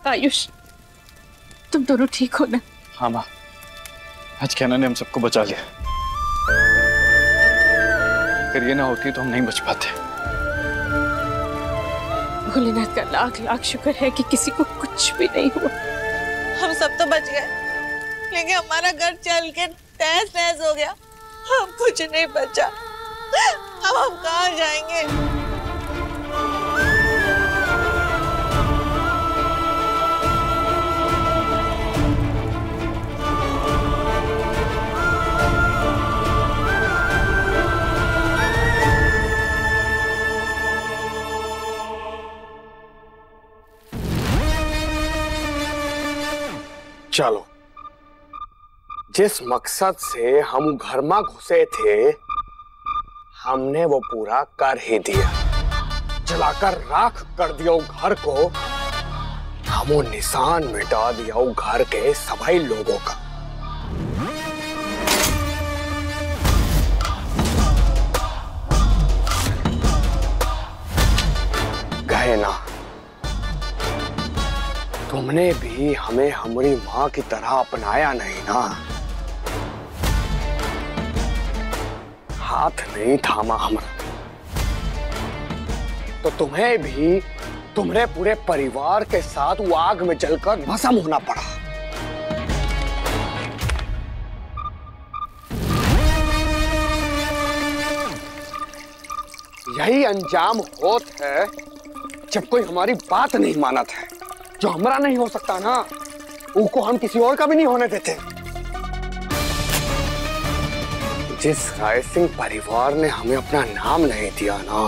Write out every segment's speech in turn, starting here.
आयुष, तुम दोनों ठीक हो ना? हाँ माँ, आज कहना ने हम सबको बचा लिया। अगर ये ना होती तो हम नहीं बच पाते। भोलेनाथ का लाख लाख शुक्र है कि किसी को कुछ भी नहीं हुआ। हम सब तो बच गए, लेकिन हमारा घर चल के तहस नहस हो गया। हम कुछ नहीं बचा। अब हम कहाँ जाएंगे? चलो, जिस मकसद से हम घर में घुसे थे हमने वो पूरा कर ही दिया। जलाकर राख कर दिया घर को, हम वो निशान मिटा दिया घर के सभी लोगों का। गए ना, तुमने भी हमें हमारी माँ की तरह अपनाया नहीं ना, हाथ नहीं थामा हमारा, तो तुम्हें भी तुम्हारे पूरे परिवार के साथ वो आग में जलकर भस्म होना पड़ा। यही अंजाम होता है जब कोई हमारी बात नहीं माना था। जो हमारा नहीं हो सकता ना, उनको हम किसी और का भी नहीं होने देते। जिस राय सिंह परिवार ने हमें अपना नाम नहीं दिया ना,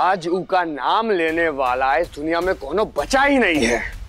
आज उनका नाम लेने वाला इस दुनिया में कोनो बचा ही नहीं है।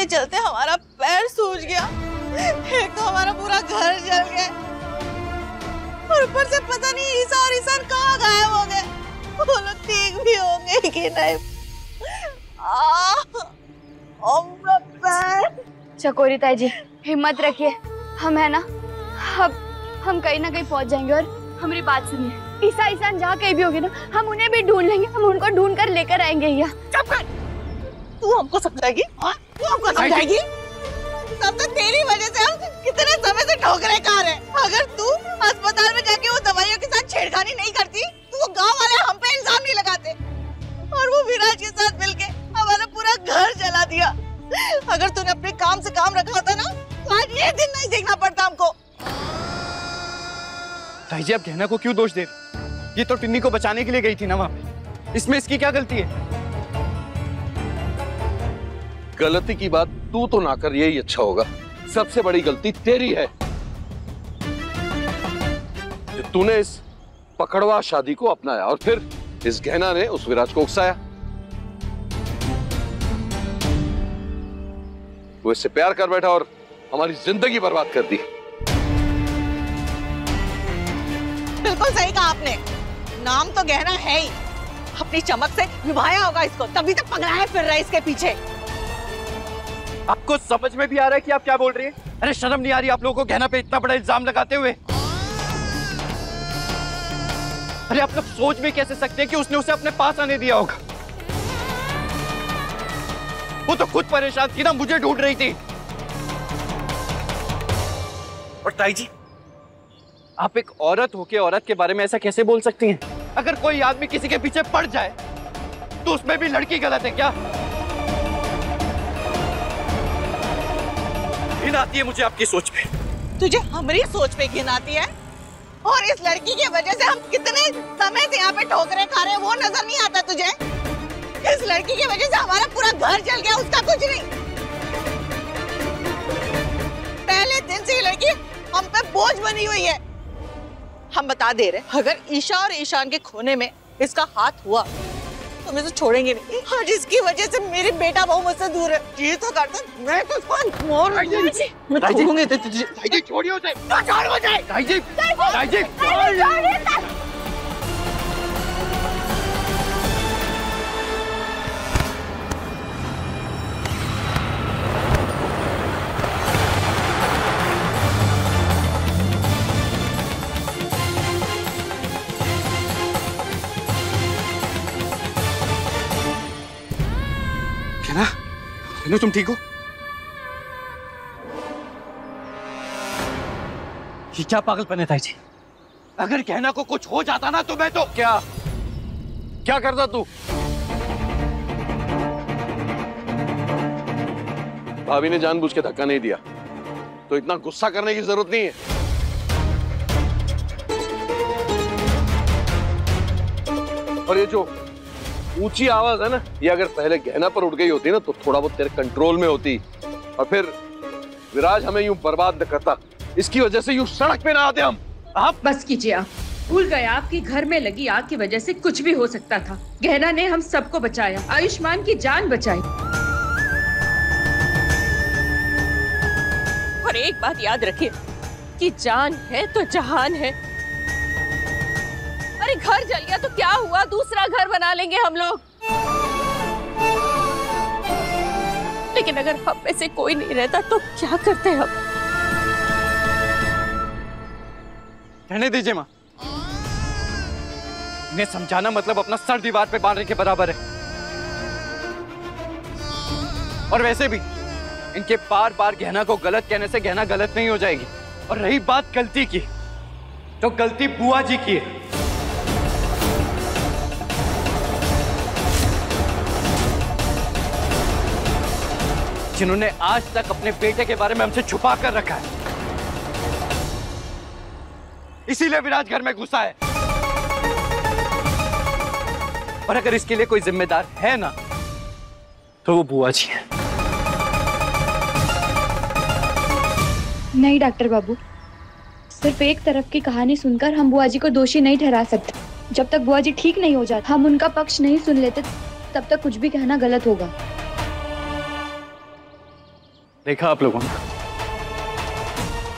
चलते हमारा पैर सूज गया, एक तो हमारा पूरा घर जल गया, और ऊपर से पता नहीं ईसा और ईसान कहाँ गायब हो गए। वो लोग ठीक भी होंगे कि नहीं। पैर। चकोरी ताई जी, हिम्मत रखिए, हम है ना, अब हम कहीं ना कहीं पहुंच जाएंगे। और हमारी बात सुनिए, ईसा ईसान जहाँ कहीं भी होंगे ना, हम उन्हें भी ढूंढ लेंगे, हम उनको ढूंढ कर लेकर आएंगे। यहाँ चुप कर, तू हमको समझाएगी? तू हमको समझाएगी? सब तो तेरी वजह से हम कितने समय से ठोकरें खा रहे हैं। अगर तू अस्पताल में जाके वो दवाइयों के साथ छेड़खानी नहीं करती, तो वो गांव वाले हम पे इल्जाम नहीं लगाते। और वो विराज के साथ मिलके हमारा पूरा घर जला दिया। अगर तूने अपने काम से काम रखा होता ना, तो आज ये दिन नहीं देखना पड़ता हमको। ताई जी, आप गहना को क्यों दोष दे? ये तो टिन्नी को बचाने के लिए गई थी ना वहां पे, इसमें इसकी क्या गलती है? गलती की बात तू तो ना कर, यही अच्छा होगा। सबसे बड़ी गलती तेरी है, तूने इस पकड़वा शादी को अपनाया और फिर इस गहना ने उस विराज को उकसाया। वो इससे प्यार कर बैठा और हमारी जिंदगी बर्बाद कर दी। बिल्कुल सही कहा आपने, नाम तो गहना है ही, अपनी चमक से निभाया होगा इसको, तभी तो पगलाए फिर रहा है इसके पीछे। आपको समझ में भी आ रहा है कि आप क्या बोल रही हैं? अरे शर्म नहीं आ रही आप लोगों को गहना पे इतना बड़ा इल्जाम लगाते हुए? अरे आप लोग सोच भी कैसे सकते हैं कि उसने उसे अपने पास आने दिया होगा? वो तो खुद परेशान थी ना, मुझे ढूंढ रही थी। और ताई जी, आप एक औरत होके औरत के बारे में ऐसा कैसे बोल सकती हैं? अगर कोई आदमी किसी के पीछे पड़ जाए तो उसमें भी लड़की गलत है क्या? घिन आती है मुझे आपकी सोच पे। तुझे हमारी सोच पे घिन आती है? और इस लड़की की वजह से हम कितने समय से यहाँ पे ठोकरें खा रहे हैं, वो नजर नहीं आता तुझे? इस लड़की की वजह से हमारा पूरा घर जल गया, उसका कुछ नहीं। पहले दिन से ये लड़की हम पे बोझ बनी हुई है। हम बता दे रहे, अगर ईशा और ईशान के खोने में इसका हाथ हुआ तो मैं तो छोड़ेंगे नहीं, और जिसकी वजह से मेरे बेटा बहू मुझसे दूर है, ये तो करता मैं तो मैं छोड़ूंगी। छोड़िए उसे, छोड़ मुझे। ताई जी, तुम ठीक हो? ये क्या पागलपन है ताई जी? अगर कहना को कुछ हो जाता ना तो मैं तो क्या करता तू? भाभी ने जानबूझ के धक्का नहीं दिया, तो इतना गुस्सा करने की जरूरत नहीं है। और ये जो ऊंची आवाज है ना, ये अगर पहले गहना पर उठ गई होती ना तो थोड़ा बहुत तेरे कंट्रोल में होती, और फिर विराज हमें यूं बर्बाद न करता। इसकी वजह से यूं सड़क पे ना आते हम। आप बस कीजिए, आप भूल गए आपकी घर में लगी आग की वजह से कुछ भी हो सकता था। गहना ने हम सबको बचाया, आयुष्मान की जान बचाई। और एक बात याद रखिए कि जान है तो जहान है। अरे घर जल गया तो क्या हुआ, दूसरा घर बना लेंगे हम लोग। लेकिन अगर हम में से कोई नहीं रहता तो क्या करते हम? रहने दीजिए माँ, इन्हें समझाना मतलब अपना सर दीवार पे बांधने के बराबर है। और वैसे भी इनके बार बार गहना को गलत कहने से गहना गलत नहीं हो जाएगी। और रही बात गलती की, तो गलती बुआ जी की है, जिन्होंने आज तक अपने बेटे के बारे में हमसे छुपा कर रखा है। इसीलिए विराज घर में घुसा है। और अगर इसके लिए कोई जिम्मेदार है ना, तो वो बुआ जी है। नहीं डॉक्टर बाबू, सिर्फ एक तरफ की कहानी सुनकर हम बुआ जी को दोषी नहीं ठहरा सकते। जब तक बुआ जी ठीक नहीं हो जाते, हम उनका पक्ष नहीं सुन लेते, तब तक कुछ भी कहना गलत होगा। देखा आप लोगों ने,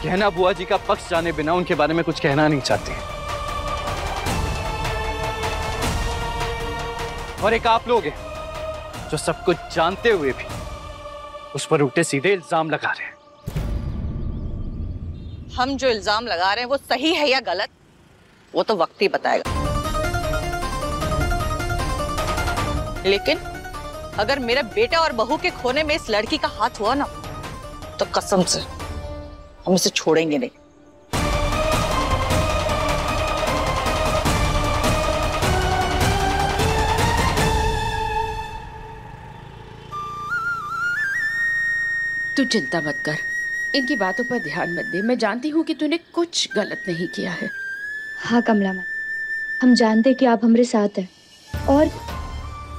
कहना बुआ जी का पक्ष जाने बिना उनके बारे में कुछ कहना नहीं चाहते। और एक आप लोग हैं जो सब कुछ जानते हुए भी उस पर उल्टे सीधे इल्जाम लगा रहे हैं। हम जो इल्जाम लगा रहे हैं वो सही है या गलत, वो तो वक्त ही बताएगा। लेकिन अगर मेरे बेटे और बहू के खोने में इस लड़की का हाथ हुआ ना, तो कसम से हम इसे छोड़ेंगे नहीं। तू चिंता मत कर, इनकी बातों पर ध्यान मत दे। मैं जानती हूँ कि तूने कुछ गलत नहीं किया है। हाँ कमला मैम, हम जानते कि आप हमारे साथ हैं। और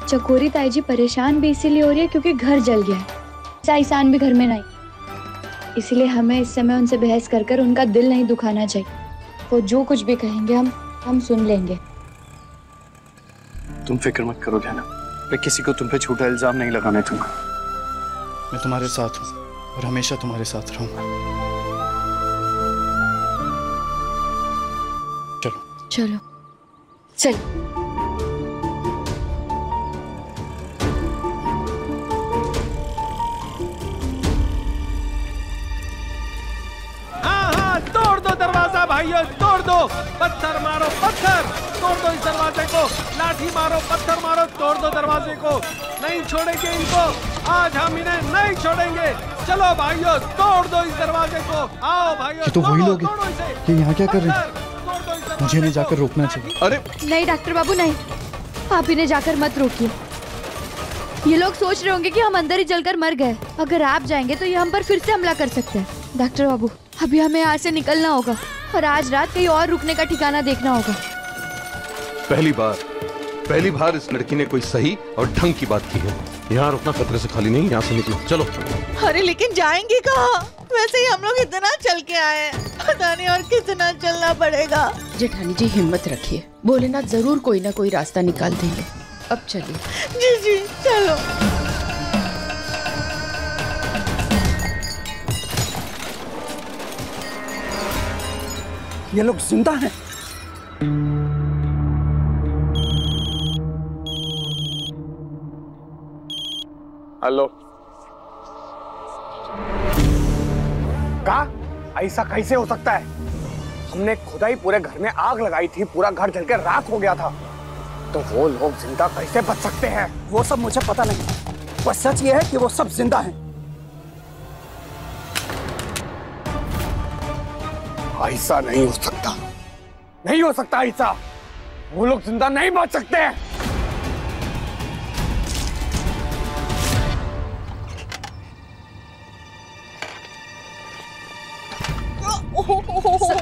चकोरी ताई जी परेशान भी इसीलिए हो रही है क्योंकि घर जल गया है। ईशान भी घर में नहीं, इसलिए हमें इस समय उनसे बहस कर कर उनका दिल नहीं दुखाना चाहिए। वो जो कुछ भी कहेंगे हम सुन लेंगे। तुम फिक्र मत करो गहना, मैं किसी को तुम पे झूठा इल्जाम नहीं लगाने दूंगा। मैं तुम्हारे साथ हूँ और हमेशा तुम्हारे साथ रहूंगा। चलो चलो चल। तोड़ दो दरवाजा भाइयों, तोड़ दो। पत्थर मारो, पत्थर तोड़ दो इस दरवाजे को। लाठी मारो, पत्थर मारो, तोड़ दो दरवाजे को। नहीं छोड़ेंगे इनको, आज हम इन्हें नहीं छोड़ेंगे। चलो भाइयों, तोड़ दो इस दरवाजे को। आओ भाइयों, ये तो वही लोग हैं। ये यहाँ क्या कर रहे हैं? मुझे इन्हें जाकर रोकना चाहिए। अरे नहीं डॉक्टर बाबू नहीं, आप इन्हें जाकर मत रोकिए। ये लोग सोच रहे होंगे कि हम अंदर ही जलकर मर गए। अगर आप जाएंगे तो ये हम पर फिर से हमला कर सकते हैं। डॉक्टर बाबू, अभी हमें यहाँ से निकलना होगा और आज रात कहीं और रुकने का ठिकाना देखना होगा। पहली बार इस लड़की ने कोई सही और ढंग की बात की है। यहाँ रुकना खतरे से खाली नहीं, यहाँ से निकलो, चलो। अरे लेकिन जाएंगे कहाँ? वैसे ही हम लोग इतना चल के आए हैं, पता नहीं और कितना चलना पड़ेगा। जेठानी जी हिम्मत रखिए, भोलेनाथ जरूर कोई ना कोई रास्ता निकाल देंगे। अब चलिए। जी जी चलो। ये लोग जिंदा हैं। हेलो, कहा ऐसा कैसे हो सकता है? हमने खुदा ही पूरे घर में आग लगाई थी, पूरा घर जल के राख हो गया था, तो वो लोग जिंदा कैसे बच सकते हैं? वो सब मुझे पता नहीं, बस सच ये है कि वो सब जिंदा हैं। ऐसा नहीं हो सकता, नहीं हो सकता ऐसा। वो लोग जिंदा नहीं बच सकते।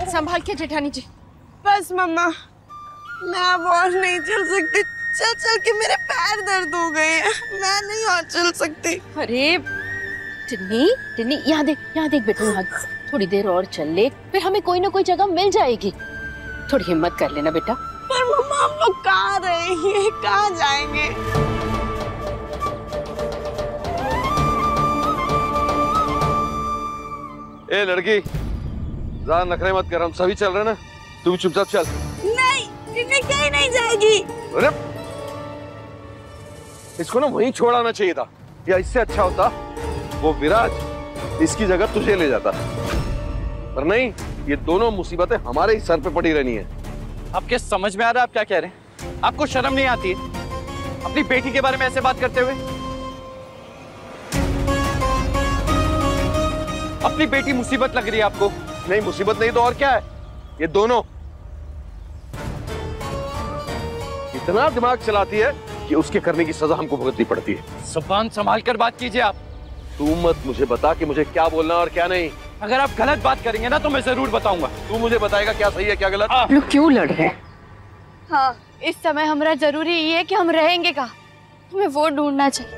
संभाल के जेठानी जी। बस मम्मा, मैं अब और नहीं चल सकती। चल चल के मेरे पैर दर्द हो गए हैं, मैं नहीं और चल सकती। अरे टिन्नी, टिन्नी यहाँ देख बेटा, यहाँ थोड़ी देर और चल ले, फिर हमें कोई ना कोई जगह मिल जाएगी। थोड़ी हिम्मत कर लेना बेटा। पर मम्मा हम लोग कहाँ रहेंगे, कहाँ जाएंगे? ए लड़की, ज्यादा नखरे मत कर, हम सभी चल रहे ना, तू भी चुपचाप चल। नहीं, टिन्नी कहीं नहीं जाएगी। अरे इसको ना वहीं छोड़ाना चाहिए था, या इससे अच्छा होता वो विराज इसकी जगह तुझे ले जाता, पर नहीं, ये दोनों मुसीबतें हमारे ही सर पे पड़ी रहनी है। आपके समझ में आ रहा है आप क्या कह रहे हैं? आपको शर्म नहीं आती है अपनी बेटी के बारे में ऐसे बात करते हुए? अपनी बेटी मुसीबत लग रही है आपको? नहीं मुसीबत नहीं तो और क्या है, ये दोनों इतना दिमाग चलाती है कि उसके करने की सजा हमको भुगतनी पड़ती है। जुबान संभाल कर बात कीजिए आप। तू मत मुझे बता कि मुझे क्या बोलना और क्या नहीं। अगर आप गलत बात करेंगे ना तो मैं जरूर बताऊंगा। तू मुझे बताएगा क्या सही है क्या गलत। लोग क्यों लड़ रहे हैं? हाँ, इस समय हमारा जरूरी ये है कि हम रहेंगे कहाँ, हमें वो ढूंढना चाहिए।